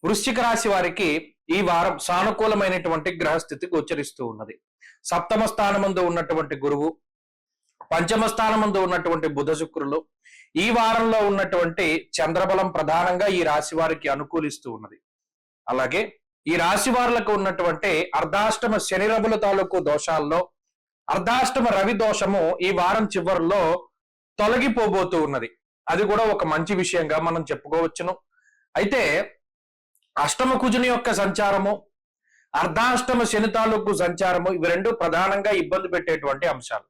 వృశ్చిక రాశి వారికి ఈ వారం సానుకూలమైనటువంటి గ్రహస్థితి గోచరిస్తూ ఉన్నది. సప్తమ స్థానమందు ఉన్నటువంటి గురువు, పంచమ స్థానమందు ఉన్నటువంటి బుధ శుక్రులు, ఈ వారంలో ఉన్నటువంటి చంద్రబలం ప్రధానంగా ఈ రాశి వారికి అనుకూలిస్తూ ఉన్నది. అలాగే ఈ రాశి వారులకు ఉన్నటువంటి అర్ధాష్టమ శని రవుల తాలూకు దోషాల్లో అర్ధాష్టమ రవి దోషము ఈ వారం చివరిలో తొలగిపోబోతూ ఉన్నది. అది కూడా ఒక మంచి విషయంగా మనం చెప్పుకోవచ్చును. అయితే అష్టమ కుజుని యొక్క సంచారము, అర్ధాష్టమ శని తాలూకు సంచారము, ఇవి రెండు ప్రధానంగా ఇబ్బంది పెట్టేటువంటి అంశాలు.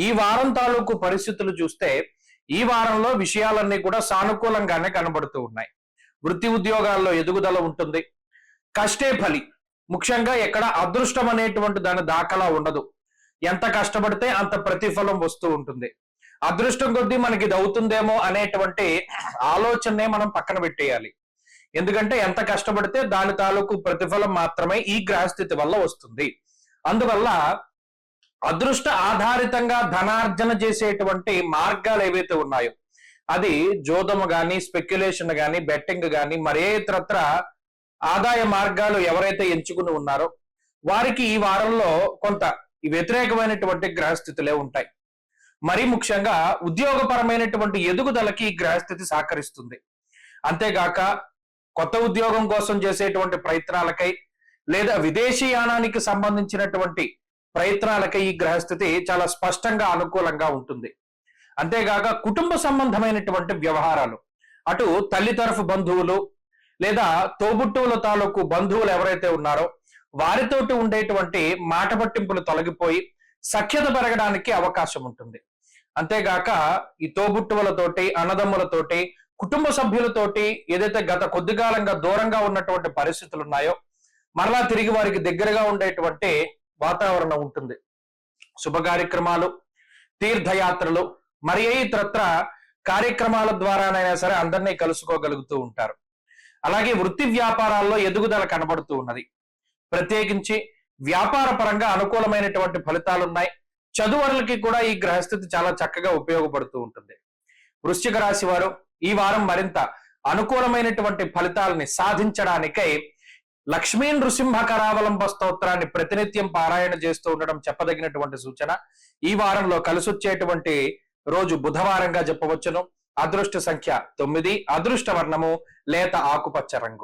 ఈ వారం తాలూకు పరిస్థితులు చూస్తే ఈ వారంలో విషయాలన్నీ కూడా సానుకూలంగానే కనబడుతూ ఉన్నాయి. వృత్తి ఉద్యోగాల్లో ఎదుగుదల ఉంటుంది. కష్టే ఫలి, ముఖ్యంగా ఎక్కడ అదృష్టం అనేటువంటి దాని దాఖలా ఉండదు. ఎంత కష్టపడితే అంత ప్రతిఫలం వస్తూ ఉంటుంది. అదృష్టం కొద్దీ మనకి ఇది అవుతుందేమో అనేటువంటి ఆలోచనే మనం పక్కన పెట్టేయాలి. ఎందుకంటే ఎంత కష్టపడితే దాని తాలూకు ప్రతిఫలం మాత్రమే ఈ గ్రహస్థితి వల్ల వస్తుంది. అందువల్ల అదృష్ట ఆధారితంగా ధనార్జన చేసేటువంటి మార్గాలు ఏవైతే ఉన్నాయో, అది జోదము గాని, స్పెక్యులేషన్ గాని, బెట్టింగ్ గాని, మరే ఇతరత్ర ఆదాయ మార్గాలు ఎవరైతే ఎంచుకుని ఉన్నారో వారికి ఈ వారంలో కొంత వ్యతిరేకమైనటువంటి గ్రహస్థితులే ఉంటాయి. మరీ ముఖ్యంగా ఉద్యోగపరమైనటువంటి ఎదుగుదలకి ఈ గ్రహస్థితి సహకరిస్తుంది. అంతేగాక కొత్త ఉద్యోగం కోసం చేసేటువంటి ప్రయత్నాలకై లేదా విదేశీయానానికి సంబంధించినటువంటి ప్రయత్నాలకై ఈ గ్రహస్థితి చాలా స్పష్టంగా అనుకూలంగా ఉంటుంది. అంతేగాక కుటుంబ సంబంధమైనటువంటి వ్యవహారాలు, అటు తల్లి తరఫు బంధువులు లేదా తోబుట్టువుల తాలూకు బంధువులు ఎవరైతే ఉన్నారో వారితోటి ఉండేటువంటి మాట పట్టింపులు తొలగిపోయి సఖ్యత పెరగడానికి అవకాశం ఉంటుంది. అంతేగాక ఈ తోబుట్టువులతోటి, అన్నదమ్ములతోటి, కుటుంబ సభ్యులతోటి ఏదైతే గత కొద్ది కాలంగా దూరంగా ఉన్నటువంటి పరిస్థితులు ఉన్నాయో మరలా తిరిగి వారికి దగ్గరగా ఉండేటువంటి వాతావరణం ఉంటుంది. శుభ కార్యక్రమాలు, తీర్థయాత్రలు, మరి ఇతరత్ర కార్యక్రమాల ద్వారానైనా సరే అందరినీ కలుసుకోగలుగుతూ ఉంటారు. అలాగే వృత్తి వ్యాపారాల్లో ఎదుగుదల కనబడుతూ ఉన్నది. ప్రత్యేకించి వ్యాపార పరంగా అనుకూలమైనటువంటి ఫలితాలు ఉన్నాయి. చదువులకి కూడా ఈ గ్రహస్థితి చాలా చక్కగా ఉపయోగపడుతూ ఉంటుంది. వృశ్చిక రాశి వారు ఈ వారం మరింత అనుకూలమైనటువంటి ఫలితాలని సాధించడానికై లక్ష్మీ నృసింహ కరావలంబ స్తోత్రాన్ని ప్రతినిత్యం పారాయణ చేస్తూ ఉండడం చెప్పదగినటువంటి సూచన. ఈ వారంలో కలిసొచ్చేటువంటి రోజు బుధవారంగా చెప్పవచ్చును. అదృష్ట సంఖ్య 9, అదృష్ట వర్ణము లేత ఆకుపచ్చ రంగు.